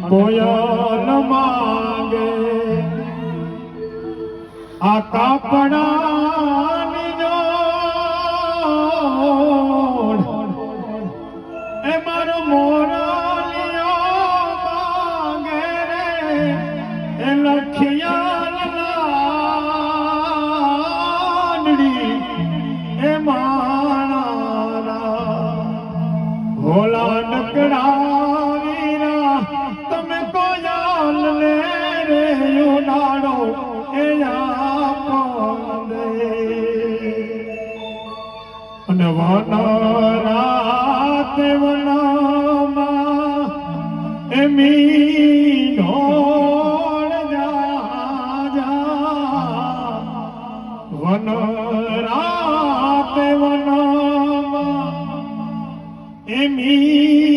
કોયલ માંગે આ કાપડાની જોડ એ મારો મોરલિયો માંગે રે એ લખિયા લાડડી એ માણા ભોલા નકડા અને વન રાતે વનમાં એમી ઢોળ જા વન રાતે વનમાં એમી